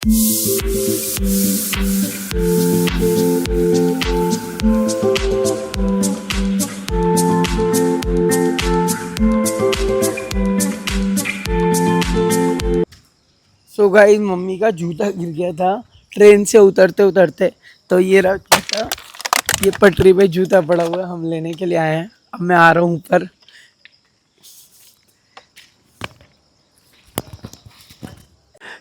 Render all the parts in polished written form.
So guys, mummy का जूता गिर गया था ट्रेन से उतरते उतरते, तो ये रहा जूता। ये पटरी पे जूता पड़ा हुआ है, हम लेने के लिए आए हैं। अब मैं आ रहा हूँ ऊपर।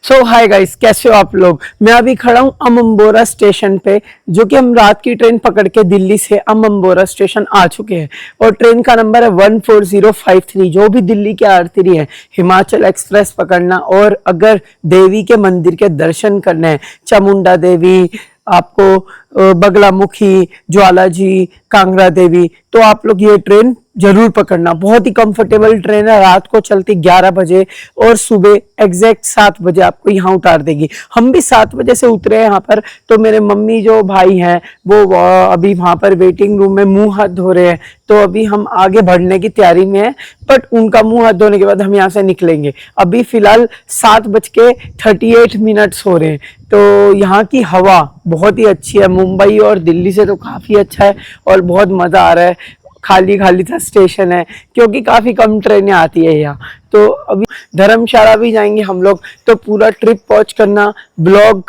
सो हाय गाइस, कैसे हो आप लोग। मैं अभी खड़ा हूँ अमअम्बोरा स्टेशन पे, जो कि हम रात की ट्रेन पकड़ के दिल्ली से अमअम्बोरा स्टेशन आ चुके हैं। और ट्रेन का नंबर है 14053। जो भी दिल्ली के यात्री हैं, हिमाचल एक्सप्रेस पकड़ना और अगर देवी के मंदिर के दर्शन करने हैं, चामुंडा देवी, आपको बगलामुखी, ज्वाला जी, कांगड़ा देवी, तो आप लोग ये ट्रेन जरूर पकड़ना। बहुत ही कंफर्टेबल ट्रेन है, रात को चलती 11 बजे और सुबह एग्जैक्ट 7 बजे आपको यहाँ उतार देगी। हम भी 7 बजे से उतरे हैं यहाँ पर। तो मेरे मम्मी जो भाई हैं वो अभी वहाँ पर वेटिंग रूम में मुंह हाथ धो रहे हैं, तो अभी हम आगे बढ़ने की तैयारी में हैं। बट उनका मुंह हाथ धोने के बाद हम यहाँ से निकलेंगे। अभी फिलहाल 7:38 हो रहे हैं। तो यहाँ की हवा बहुत ही अच्छी है, मुंबई और दिल्ली से तो काफ़ी अच्छा है और बहुत मज़ा आ रहा है। खाली खाली सा स्टेशन है क्योंकि काफ़ी कम ट्रेनें आती है यहाँ। तो अभी धर्मशाला भी जाएंगे हम लोग। तो पूरा ट्रिप वॉच करना, ब्लॉग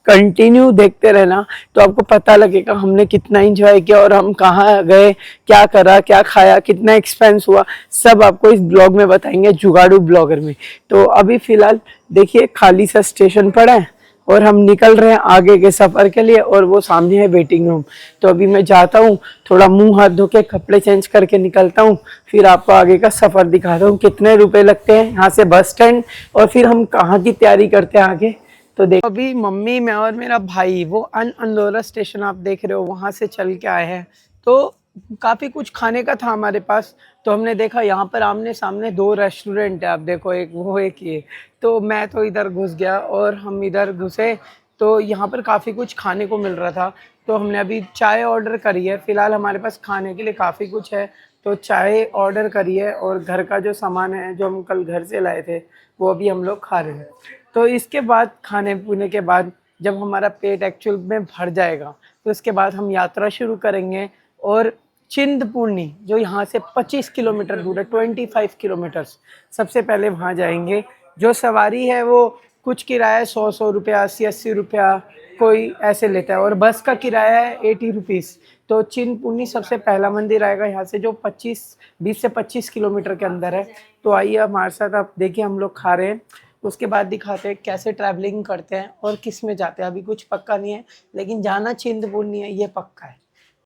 कंटिन्यू देखते रहना, तो आपको पता लगेगा हमने कितना एंजॉय किया और हम कहाँ गए, क्या करा, क्या खाया, कितना एक्सपेंस हुआ, सब आपको इस ब्लॉग में बताएंगे, जुगाड़ू ब्लॉगर में। तो अभी फिलहाल देखिए खाली सा स्टेशन पड़ा है और हम निकल रहे हैं आगे के सफ़र के लिए, और वो सामने है वेटिंग रूम। तो अभी मैं जाता हूँ, थोड़ा मुंह हाथ धो के कपड़े चेंज करके निकलता हूँ, फिर आपको आगे का सफ़र दिखाता हूँ कितने रुपए लगते हैं यहाँ से बस स्टैंड, और फिर हम कहाँ की तैयारी करते हैं आगे। तो देखो अभी मम्मी, मैं और मेरा भाई वो अंदौरा स्टेशन आप देख रहे हो, वहाँ से चल के आए हैं। तो काफ़ी कुछ खाने का था हमारे पास, तो हमने देखा यहाँ पर आमने सामने 2 रेस्टोरेंट है। आप देखो, एक वो एक ये। तो मैं तो इधर घुस गया और हम इधर घुसे, तो यहाँ पर काफ़ी कुछ खाने को मिल रहा था। तो हमने अभी चाय ऑर्डर करी है। फ़िलहाल हमारे पास खाने के लिए काफ़ी कुछ है, तो चाय ऑर्डर करी है। और घर का जो सामान है जो हम कल घर से लाए थे, वो अभी हम लोग खा रहे हैं। तो इसके बाद खाने पीने के बाद जब हमारा पेट एक्चुअल में भर जाएगा, तो इसके बाद हम यात्रा शुरू करेंगे। और चिंतपूर्णी जो यहाँ से 25 किलोमीटर दूर है, 25 किलोमीटर्स, सबसे पहले वहाँ जाएंगे। जो सवारी है वो कुछ किराया 100 रुपया, 80 रुपया कोई ऐसे लेता है, और बस का किराया है 80 रुपीज़। तो चिंतपूर्णी सबसे पहला मंदिर आएगा यहाँ से, जो 20 से 25 किलोमीटर के अंदर है। तो आइए हमारे साथ, आप देखिए हम लोग खा रहे हैं, उसके बाद दिखाते हैं कैसे ट्रैवलिंग करते हैं और किस में जाते हैं। अभी कुछ पक्का नहीं है, लेकिन जाना चिंतपूर्णी है, ये पक्का है।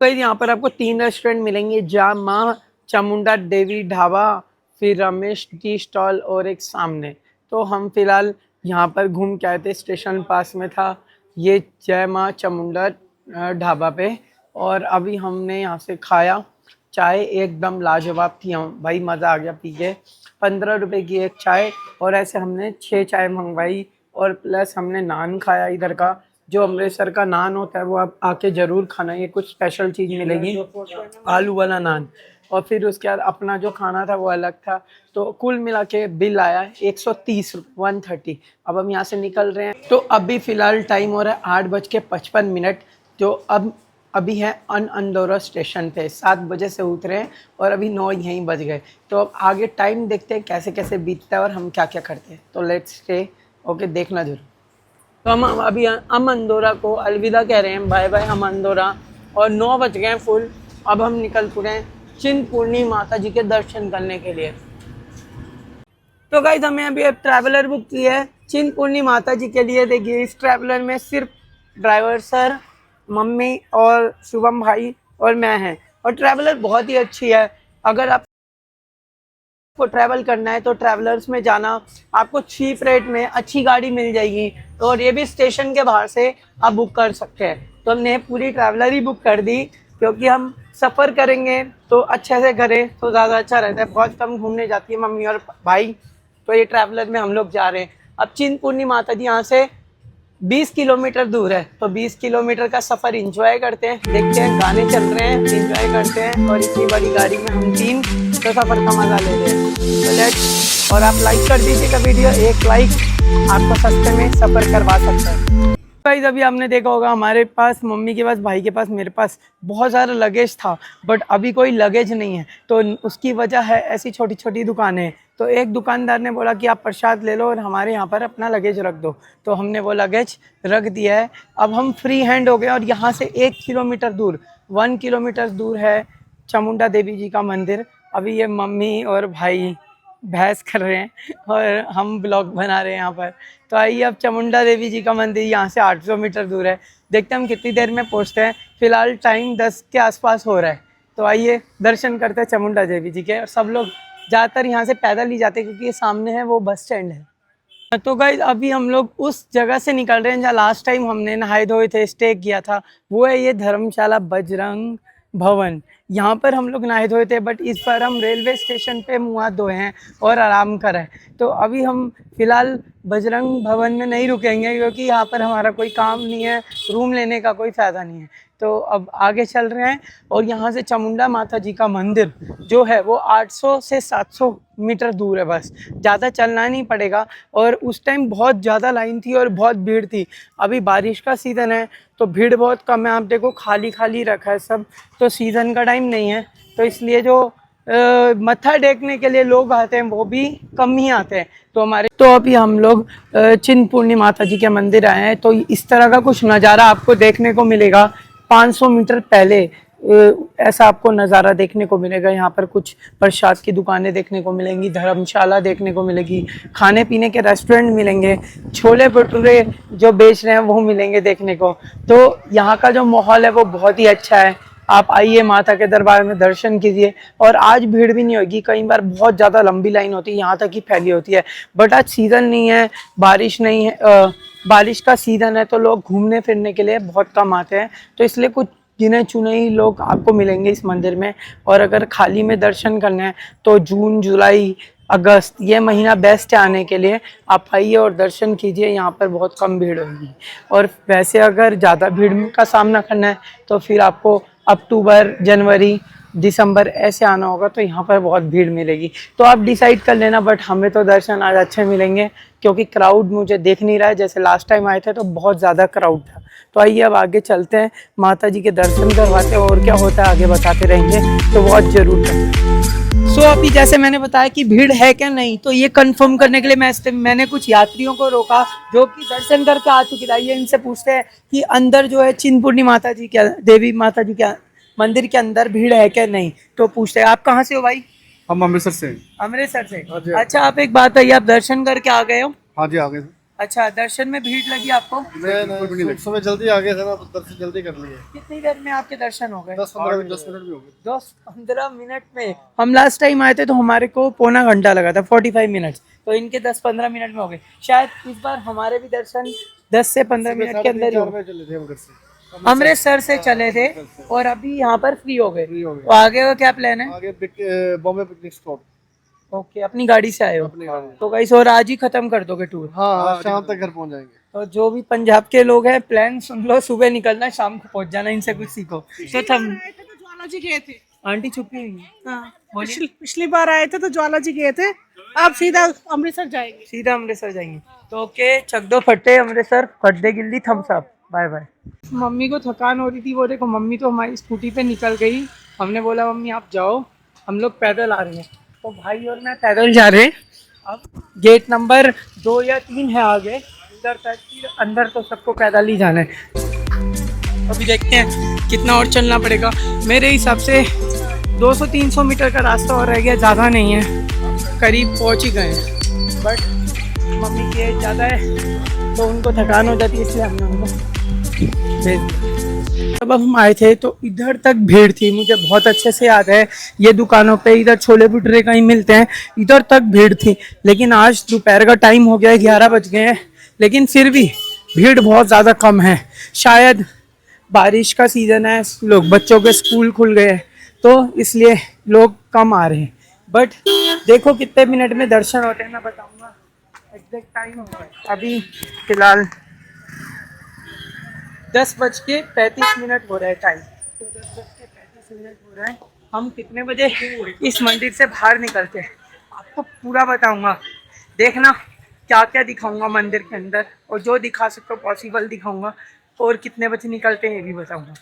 तो यहाँ पर आपको 3 रेस्टोरेंट मिलेंगे, जहाँ माँ चामुंडा देवी ढाबा, फिर रमेश टी स्टॉल और एक सामने। तो हम फिलहाल यहाँ पर घूम के आए थे, स्टेशन पास में था ये जय माँ चामुंडा ढाबा पे। और अभी हमने यहाँ से खाया, चाय एकदम लाजवाब थी। हम भाई मज़ा आ गया पी के। 15 रुपये की एक चाय, और ऐसे हमने 6 चाय मंगवाई, और प्लस हमने नान खाया इधर का, जो अमृतसर का नान होता है, वो आप आके ज़रूर खाना, ये कुछ स्पेशल चीज़ मिलेगी, आलू वाला नान। और फिर उसके बाद अपना जो खाना था वो अलग था। तो कुल मिला के बिल आया 130 रुपये, 130। अब हम यहाँ से निकल रहे हैं। तो अभी फ़िलहाल टाइम हो रहा है 8:55। तो अभी है अंदौरा स्टेशन पे, 7 बजे से उतरे हैं और अभी 9 यहीं बज गए। तो अब आगे टाइम देखते हैं कैसे कैसे बीतता है और हम क्या क्या करते हैं। तो लेट्स स्टे, ओके, देखना जरूर। तो हम अभी अंदौरा को अलविदा कह रहे हैं, बाय बाय अंदौरा। और 9 बज गए हैं फुल। अब हम निकल पड़े हैं चिंतपूर्णी माता जी के दर्शन करने के लिए। तो गाइस, हमें अभी एक ट्रैवलर बुक की है चिंतपूर्णी माता जी के लिए। देखिए इस ट्रैवलर में सिर्फ ड्राइवर सर, मम्मी और शुभम भाई और मैं हैं। और ट्रैवलर बहुत ही अच्छी है। अगर आपको ट्रैवल करना है तो ट्रैवलर्स में जाना, आपको चीप रेट में अच्छी गाड़ी मिल जाएगी। और ये भी स्टेशन के बाहर से आप बुक कर सकते हैं। तो हमने पूरी ट्रैवलर ही बुक कर दी, क्योंकि हम सफ़र करेंगे तो अच्छे से करें तो ज़्यादा अच्छा रहता है। बहुत कम घूमने जाती है मम्मी और भाई, तो ये ट्रैवलर में हम लोग जा रहे हैं। अब चिंतपूर्णी माता जी यहाँ से 20 किलोमीटर दूर है, तो 20 किलोमीटर का सफ़र एंजॉय करते हैं। देखते हैं, गाने चल रहे हैं, एंजॉय करते हैं। और इतनी बड़ी गाड़ी में हम 3 तो सफ़र का मज़ा ले रहे हैं। तो लेट्स और आप लाइक कर दीजिएगा वीडियो, एक लाइक आपको सस्ते में सफ़र करवा सकता है। गाइस अभी आपने देखा होगा हमारे पास, मम्मी के पास, भाई के पास, मेरे पास बहुत सारा लगेज था, बट अभी कोई लगेज नहीं है। तो उसकी वजह है ऐसी छोटी छोटी दुकानें। तो एक दुकानदार ने बोला कि आप प्रसाद ले लो और हमारे यहाँ पर अपना लगेज रख दो। तो हमने वो लगेज रख दिया है। अब हम फ्री हैंड हो गए और यहाँ से 1 किलोमीटर दूर, 1 किलोमीटर दूर है चामुंडा देवी जी का मंदिर। अभी ये मम्मी और भाई बहस कर रहे हैं और हम ब्लॉग बना रहे हैं यहाँ पर। तो आइए, अब चामुंडा देवी जी का मंदिर यहाँ से 800 मीटर दूर है। देखते हैं हम कितनी देर में पहुँचते हैं। फिलहाल टाइम 10 के आसपास हो रहा है। तो आइए दर्शन करते हैं चामुंडा देवी जी के। और सब लोग ज़्यादातर यहाँ से पैदल ही जाते हैं क्योंकि ये सामने है वो बस स्टैंड है। तो गाइस अभी हम लोग उस जगह से निकल रहे हैं जहाँ लास्ट टाइम हमने नहाए धोए थे, स्टे किया था। वो है ये धर्मशाला बजरंग भवन। यहाँ पर हम लोग नहाए धोए थे, बट इस बार हम रेलवे स्टेशन पे मुँह हाथ धोए हैं और आराम करा है। तो अभी हम फ़िलहाल बजरंग भवन में नहीं रुकेंगे क्योंकि यहाँ पर हमारा कोई काम नहीं है, रूम लेने का कोई फ़ायदा नहीं है। तो अब आगे चल रहे हैं और यहाँ से चामुंडा माता जी का मंदिर जो है वो 800 से 700 मीटर दूर है, बस ज़्यादा चलना नहीं पड़ेगा। और उस टाइम बहुत ज़्यादा लाइन थी और बहुत भीड़ थी। अभी बारिश का सीज़न है तो भीड़ बहुत कम है। आप देखो खाली खाली रखा है सब, तो सीज़न का टाइम नहीं है, तो इसलिए जो मत्था टेकने के लिए लोग आते हैं वो भी कम ही आते हैं। तो अभी हम लोग चिंतपूर्णी माता जी के मंदिर आए हैं। तो इस तरह का कुछ नज़ारा आपको देखने को मिलेगा। 500 मीटर पहले ऐसा आपको नज़ारा देखने को मिलेगा। यहाँ पर कुछ प्रसाद की दुकानें देखने को मिलेंगी, धर्मशाला देखने को मिलेगी, खाने पीने के रेस्टोरेंट मिलेंगे, छोले भटूरे जो बेच रहे हैं वो मिलेंगे देखने को। तो यहाँ का जो माहौल है वो बहुत ही अच्छा है। आप आइए, माता के दरबार में दर्शन कीजिए। और आज भीड़ भी नहीं होगी, कई बार बहुत ज़्यादा लंबी लाइन होती है, यहाँ तक ही फैली होती है। बट आज सीज़न नहीं है, बारिश नहीं है, बारिश का सीज़न है, तो लोग घूमने फिरने के लिए बहुत कम आते हैं। तो इसलिए कुछ गिने चुने ही लोग आपको मिलेंगे इस मंदिर में। और अगर खाली में दर्शन करना है तो जून, जुलाई, अगस्त ये महीना बेस्ट है आने के लिए। आप आइए और दर्शन कीजिए, यहाँ पर बहुत कम भीड़ होगी। और वैसे अगर ज़्यादा भीड़ का सामना करना है तो फिर आपको अक्टूबर, जनवरी, दिसंबर ऐसे आना होगा, तो यहाँ पर बहुत भीड़ मिलेगी। तो आप डिसाइड कर लेना। बट हमें तो दर्शन आज अच्छे मिलेंगे क्योंकि क्राउड मुझे देख नहीं रहा है। जैसे लास्ट टाइम आए थे तो बहुत ज़्यादा क्राउड था। तो आइए अब आगे चलते हैं, माता जी के दर्शन करवाते हैं और क्या होता है आगे बताते रहेंगे, तो बहुत ज़रूर करें। सो अभी जैसे मैंने बताया कि भीड़ है क्या नहीं, तो ये कंफर्म करने के लिए मैंने कुछ यात्रियों को रोका जो कि दर्शन करके आ चुके थे। ये इनसे पूछते हैं कि अंदर जो है चिंतपूर्णी माता जी क्या, देवी माता जी क्या मंदिर के अंदर भीड़ है क्या नहीं। तो पूछते हैं आप कहाँ से हो भाई? हम अमृतसर से। अमृतसर से? अच्छा, आप एक बात है, आप दर्शन करके आ गए हो? हाँ जी, आ गए। अच्छा, दर्शन में भीड़ लगी आपको? मैं सुबह जल्दी आ गए थे ना, तो दर्शन जल्दी कर लिए। कितनी देर में आपके दर्शन हो गए? 10-15 मिनट भी हो गए। 10-15 मिनट में? हम लास्ट टाइम आए थे तो हमारे को पौना घंटा लगा था, 45 मिनट। तो इनके 10-15 मिनट में हो गए। शायद इस बार हमारे भी दर्शन 10 से 15 मिनट के अंदर ही हो गए। चले थे हम घर से, अमृतसर से चले थे और अभी यहाँ पर फ्री हो गए। तो आगे का क्या प्लान है? आगे बॉम्बे पिकनिक स्पॉट। ओके, अपनी गाड़ी से आए हो? तो गाइस और आज ही खत्म कर दोगे टूर? हाँ, शाम तक घर पहुँच जाएंगे। तो जो भी पंजाब के लोग हैं, प्लान सुन लो, सुबह निकलना, शाम को पहुंच जाना, इनसे कुछ सीखो। तो ज्वाला जी गए थे। आंटी छुपी हुई है? हाँ, पिछली बार आए थे तो ज्वाला जी गए थे। अब सीधा अमृतसर जाएंगे। सीधा अमृतसर जाएंगे। तो ओके, चक दो फट्टे अमृतसर, फट्टे गिल्ली, thumbs up, bye bye. Mummy को थकान हो रही थी, वो देखो मम्मी तो हमारी स्कूटी पे निकल गई। हमने बोला मम्मी आप जाओ, हम लोग पैदल आ रहे हैं। तो भाई और मैं पैदल जा रहे हैं। अब गेट नंबर 2 या 3 है आगे, उधर तक, अंदर तो सबको पैदल ही जाना है। अभी देखते हैं कितना और चलना पड़ेगा। मेरे हिसाब से 200-300 मीटर का रास्ता और रह गया, ज़्यादा नहीं है, करीब पहुंच ही गए हैं। बट मम्मी की एज ज़्यादा है तो उनको थकान हो जाती है, इसलिए हमने उनको भेज दिया। जब हम आए थे तो इधर तक भीड़ थी, मुझे बहुत अच्छे से याद है। ये दुकानों पे इधर छोले भटूरे कहीं मिलते हैं, इधर तक भीड़ थी। लेकिन आज दोपहर का टाइम हो गया है, 11 बज गए हैं, लेकिन फिर भी भीड़ बहुत ज़्यादा कम है। शायद बारिश का सीज़न है, लोग, बच्चों के स्कूल खुल गए हैं तो इसलिए लोग कम आ रहे हैं। बट देखो कितने मिनट में दर्शन होते हैं, मैं बताऊँगा एग्जैक्ट टाइम होगा। अभी फ़िलहाल 10:35 हो रहा है टाइम। तो 10:35 हो रहा है। हम कितने बजे इस मंदिर से बाहर निकलते हैं? आपको पूरा बताऊंगा। देखना क्या क्या दिखाऊंगा मंदिर के अंदर, और जो दिखा सकता हूँ पॉसिबल दिखाऊंगा, और कितने बजे निकलते हैं ये भी बताऊंगा।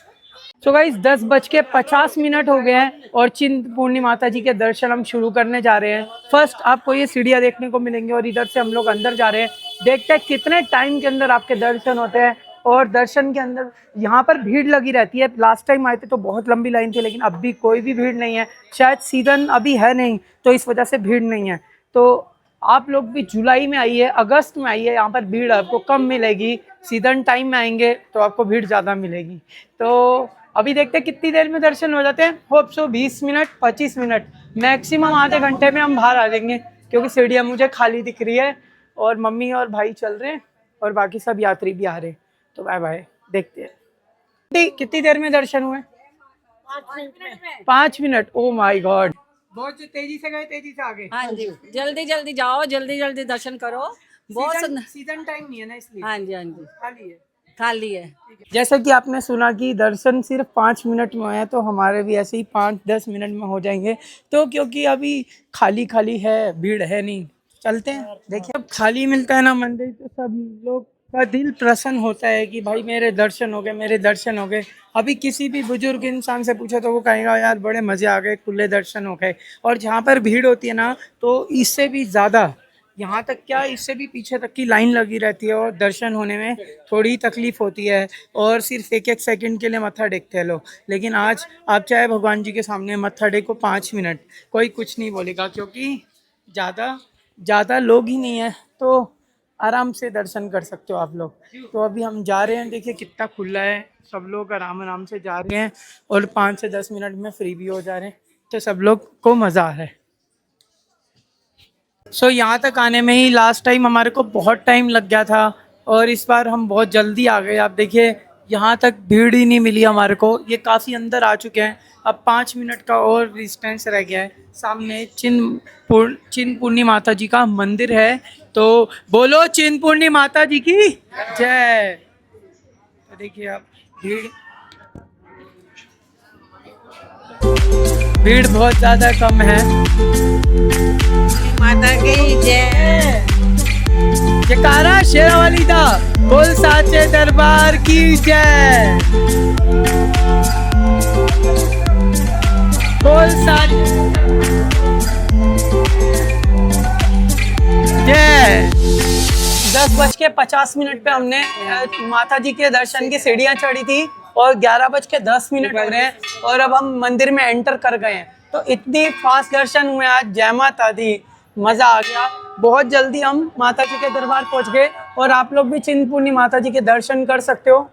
तो गाइस 10:50 हो गए हैं और चिंतपूर्णी माता जी के दर्शन हम शुरू करने जा रहे हैं। फर्स्ट आपको ये सीढ़ियाँ देखने को मिलेंगी और इधर से हम लोग अंदर जा रहे हैं। देखते हैं कितने टाइम के अंदर आपके दर्शन होते हैं। और दर्शन के अंदर यहाँ पर भीड़ लगी रहती है। लास्ट टाइम आए थे तो बहुत लंबी लाइन थी, लेकिन अब भी कोई भी भीड़ नहीं है। शायद सीजन अभी है नहीं, तो इस वजह से भीड़ नहीं है। तो आप लोग भी जुलाई में आइए, अगस्त में आइए, यहाँ पर भीड़ आपको कम मिलेगी। सीजन टाइम में आएंगे तो आपको भीड़ ज़्यादा मिलेगी। तो अभी देखते हैं कितनी देर में दर्शन हो जाते हैं। Hope so 20 minute 25 minute maximum, आधे घंटे में हम बाहर आ जाएंगे, क्योंकि सीढ़ियाँ मुझे खाली दिख रही है और मम्मी और भाई चल रहे हैं और बाकी सब यात्री भी आ रहे हैं। तो बाय बाय, देखते हैं कितनी देर में दर्शन हुए। 5 मिनट। ओ माय गॉड, बहुत तेजी से गए, तेजी से आ गए। हाँ जी, जल्दी जल्दी जाओ, जल्दी जल्दी दर्शन करो। बहुत सीजन टाइम नहीं है ना, इसलिए। हाँ जी, हाँ जी, खाली है, खाली है। जैसा कि आपने सुना कि दर्शन सिर्फ 5 मिनट में है, तो हमारे भी ऐसे ही 5-10 मिनट में हो जाएंगे। तो क्योंकि अभी खाली खाली है, भीड़ है नहीं, चलते हैं। देखिए, अब खाली मिलता है ना मंदिर, तो सब लोग का दिल प्रसन्न होता है कि भाई मेरे दर्शन हो गए, मेरे दर्शन हो गए। अभी किसी भी बुजुर्ग इंसान से पूछे तो वो कहेगा यार बड़े मज़े आ गए, खुले दर्शन हो गए। और जहाँ पर भीड़ होती है ना, तो इससे भी ज़्यादा, यहाँ तक क्या इससे भी पीछे तक की लाइन लगी रहती है और दर्शन होने में थोड़ी तकलीफ होती है। और सिर्फ एक एक सेकंड के लिए मत्था टेकते हैं लोग। लेकिन आज आप चाहे भगवान जी के सामने मत्था टेको 5 मिनट, कोई कुछ नहीं बोलेगा, क्योंकि ज़्यादा लोग ही नहीं है, तो आराम से दर्शन कर सकते हो आप लोग। तो अभी हम जा रहे हैं, देखिए कितना खुला है, सब लोग आराम आराम से जा रहे हैं और 5 से 10 मिनट में फ्री भी हो जा रहे हैं, तो सब लोग को मज़ा आ रहा है। सो यहाँ तक आने में ही लास्ट टाइम हमारे को बहुत टाइम लग गया था, और इस बार हम बहुत जल्दी आ गए। आप देखिए यहाँ तक भीड़ ही नहीं मिली हमारे को, ये काफ़ी अंदर आ चुके हैं। अब 5 मिनट का और डिस्टेंस रह गया है। सामने चिंतपूर्णी माता जी का मंदिर है, तो बोलो चिंतपूर्णी माता जी की जय। तो देखिए आप भीड़ बहुत ज़्यादा कम है। माता की जय। जयकारा शेरावाली दा, बोल साचे दरबार की जय। बोल साचे जय। 10:50 पे हमने माता जी के दर्शन की सीढ़ियाँ चढ़ी थी और 11:10 हो रहे हैं और अब हम मंदिर में एंटर कर गए हैं। तो इतनी फास्ट दर्शन हुए आज, जय माता दी, मज़ा आ गया। बहुत जल्दी हम माता जी के दरबार पहुंच गए और आप लोग भी चिंतपूर्णी माता जी के दर्शन कर सकते हो।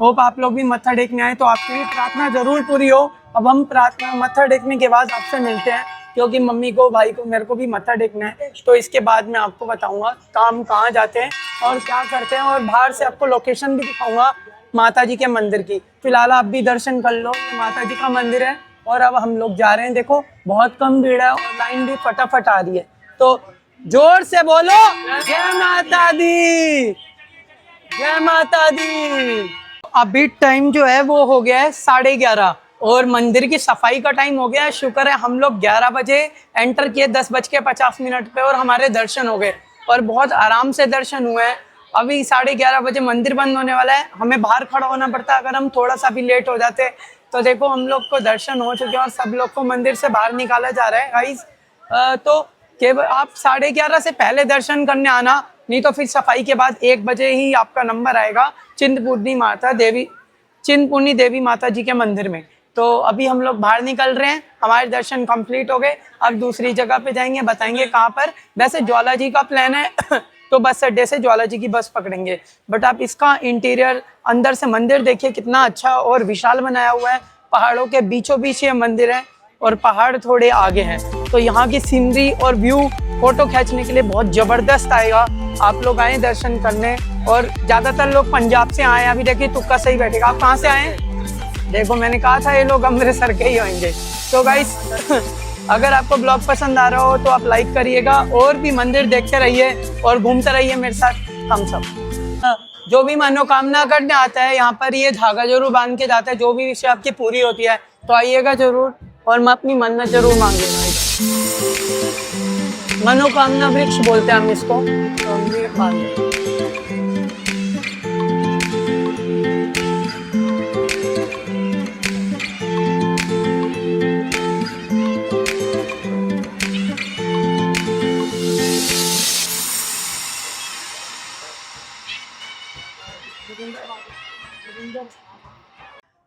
होप आप लोग भी मत्था टेकने आए, तो आपकी भी प्रार्थना जरूर पूरी हो। अब हम प्रार्थना मत्था टेकने के बाद आपसे मिलते हैं, क्योंकि मम्मी को, भाई को, मेरे को भी मत्था टेकना है। तो इसके बाद मैं आपको बताऊंगा काम कहाँ जाते हैं और क्या करते हैं, और बाहर से आपको लोकेशन भी दिखाऊंगा माता जी के मंदिर की। फिलहाल आप भी दर्शन कर लो, माता जी का मंदिर है। और अब हम लोग जा रहे हैं। देखो बहुत कम भीड़ है और लाइन भी फटाफट आ रही है, तो जोर से बोलो जय माता दी, जय माता दी। अभी टाइम जो है वो हो गया है 11:30 और मंदिर की सफाई का टाइम हो गया है। शुक्र है हम लोग 11 बजे एंटर किए 10:50 पे और हमारे दर्शन हो गए और बहुत आराम से दर्शन हुए हैं। अभी 11:30 बजे मंदिर बंद होने वाला है, हमें बाहर खड़ा होना पड़ता है अगर हम थोड़ा सा भी लेट हो जाते। तो देखो हम लोग को दर्शन हो चुके हैं और सब लोग को मंदिर से बाहर निकाला जा रहा है गाइस। तो केवल आप 11:30 से पहले दर्शन करने आना, नहीं तो फिर सफाई के बाद 1 बजे ही आपका नंबर आएगा चिंतपूर्णी देवी माता जी के मंदिर में। तो अभी हम लोग बाहर निकल रहे हैं, हमारे दर्शन कंप्लीट हो गए। अब दूसरी जगह पे जाएंगे, बताएंगे कहाँ पर। वैसे ज्वाला जी का प्लान है तो बस अड्डे से ज्वाला जी की बस पकड़ेंगे। बट आप इसका इंटीरियर अंदर से मंदिर देखिए कितना अच्छा और विशाल बनाया हुआ है। पहाड़ों के बीचों बीच ये मंदिर है और पहाड़ थोड़े आगे हैं, तो यहाँ की सीनरी और व्यू फोटो खींचने के लिए बहुत ज़बरदस्त आएगा। आप लोग आए दर्शन करने, और ज़्यादातर लोग पंजाब से आए हैं। अभी देखिए तुक्का सही बैठेगा। आप कहाँ से आए हैं? देखो मैंने कहा था ये लोग अमृतसर के ही होंगे। तो गाइस अगर आपको ब्लॉग पसंद आ रहा हो तो आप लाइक करिएगा और भी मंदिर देखते रहिए और घूमते रहिए मेरे साथ हम सब। जो भी मनोकामना करने आता है यहाँ पर ये धागा जरूर बांध के जाता है, जो भी विषय आपकी पूरी होती है तो आइएगा जरूर और मैं अपनी मन्नत जरूर मांगेगा। मनोकामना वृक्ष बोलते हैं हम इसको, तो हम भी बांधते हैं।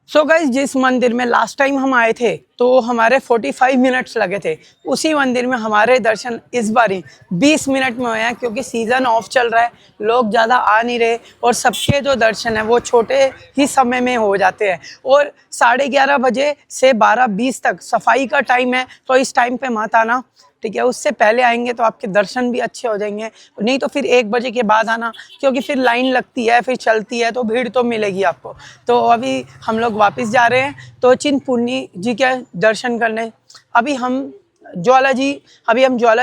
सो गाइस, जिस मंदिर में लास्ट टाइम हम आए थे तो हमारे 45 मिनट्स लगे थे, उसी मंदिर में हमारे दर्शन इस बार ही 20 मिनट में हुए हैं, क्योंकि सीज़न ऑफ चल रहा है, लोग ज़्यादा आ नहीं रहे और सबके जो दर्शन हैं वो छोटे ही समय में हो जाते हैं। और 11:30 बजे से 12:20 तक सफाई का टाइम है, तो इस टाइम पे मत आना, ठीक है। उससे पहले आएंगे तो आपके दर्शन भी अच्छे हो जाएंगे, नहीं तो फिर 1 बजे के बाद आना, क्योंकि फिर लाइन लगती है, फिर चलती है, तो भीड़ तो मिलेगी आपको। तो अभी हम लोग वापस जा रहे हैं तो चिंतपूर्णी जी के दर्शन करने। अभी हम ज्वाला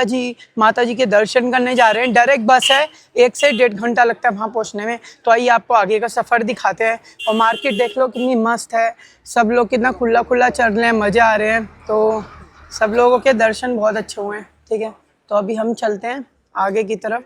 जी माता जी के दर्शन करने जा रहे हैं। डायरेक्ट बस है, 1 से 1.5 घंटा लगता है वहाँ पहुँचने में। तो आइए आपको आगे का सफ़र दिखाते हैं। और मार्केट देख लो कितनी मस्त है, सब लोग कितना खुला खुला चल रहे हैं, मज़े आ रहे हैं। तो सब लोगों के दर्शन बहुत अच्छे हुए हैं, ठीक है। तो अभी हम चलते हैं आगे की तरफ।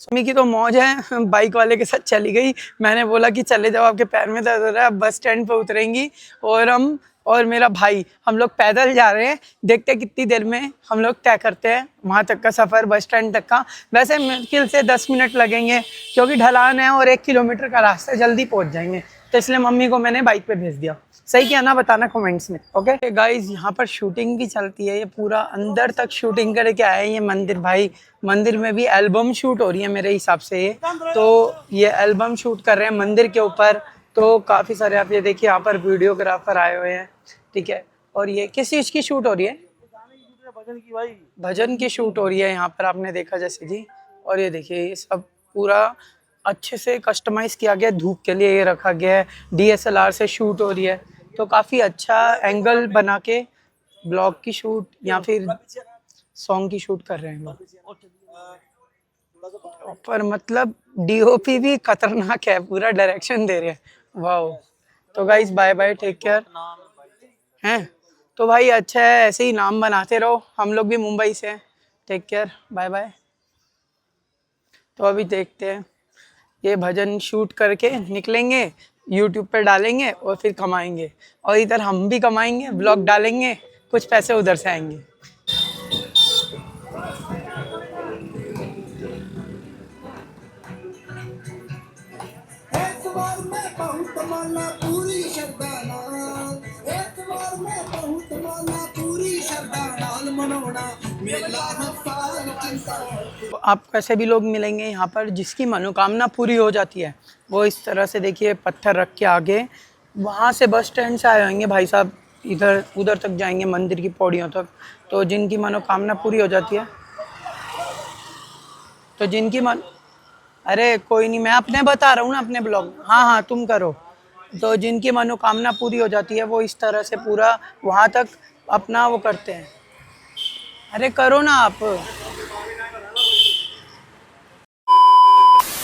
सुमी की तो मौज है, बाइक वाले के साथ चली गई। मैंने बोला कि चले जाओ, आपके पैर में दर्द हो रहा है, अब बस स्टैंड पे उतरेंगी और हम और मेरा भाई हम लोग पैदल जा रहे हैं। देखते हैं कितनी देर में हम लोग तय करते हैं वहाँ तक का सफ़र, बस स्टैंड तक का। वैसे मुश्किल से 10 मिनट लगेंगे, क्योंकि ढलान है और 1 किलोमीटर का रास्ता, जल्दी पहुँच जाएंगे। तो इसलिए मम्मी को मैंने बाइक पे भेज दिया। सही किया ना, बताना कमेंट्स में, ओके। गाइज, यहाँ पर शूटिंग भी चलती है, ये पूरा अंदर तक शूटिंग करके आए हैं ये मंदिर। भाई मंदिर में भी एल्बम शूट हो रही है मेरे हिसाब से ये, तो ये एल्बम शूट कर रहे हैं मंदिर के ऊपर। तो काफ़ी सारे आप ये देखिए यहाँ पर वीडियोग्राफर आए हुए हैं, ठीक है। और ये किस चीज़ की शूट हो रही है? भजन की भाई, भजन की शूट हो रही है यहाँ पर, आपने देखा जैसे जी। और ये देखिए ये सब पूरा अच्छे से कस्टमाइज़ किया गया, धूप के लिए ये रखा गया है, DSLR से शूट हो रही है। तो काफ़ी अच्छा एंगल बना के ब्लॉग की शूट या फिर सॉन्ग की शूट कर रहे हैं लोग। पर मतलब DOP भी खतरनाक है, पूरा डायरेक्शन दे रहे हैं, वाह। तो guys bye bye, take care हैं। तो भाई अच्छा है, ऐसे ही नाम बनाते रहो, हम लोग भी मुंबई से हैं। Take care, bye bye. तो अभी देखते हैं, ये भजन शूट करके निकलेंगे, YouTube पे डालेंगे और फिर कमाएंगे, और इधर हम भी कमाएंगे, ब्लॉग डालेंगे, कुछ पैसे उधर से आएंगे। आप कैसे भी लोग मिलेंगे यहाँ पर, जिसकी मनोकामना पूरी हो जाती है वो इस तरह से देखिए पत्थर रख के आगे वहाँ से बस स्टैंड से आए होंगे भाई साहब, इधर उधर तक जाएंगे मंदिर की पौड़ियों तक। तो जिनकी मनोकामना पूरी हो जाती है, तो जिनकी अरे कोई नहीं, मैं अपने बता रहा हूँ ना, अपने ब्लॉग। हाँ हाँ तुम करो। तो जिनकी मनोकामना पूरी हो जाती है वो इस तरह से पूरा वहाँ तक अपना वो करते हैं। अरे करो ना आप।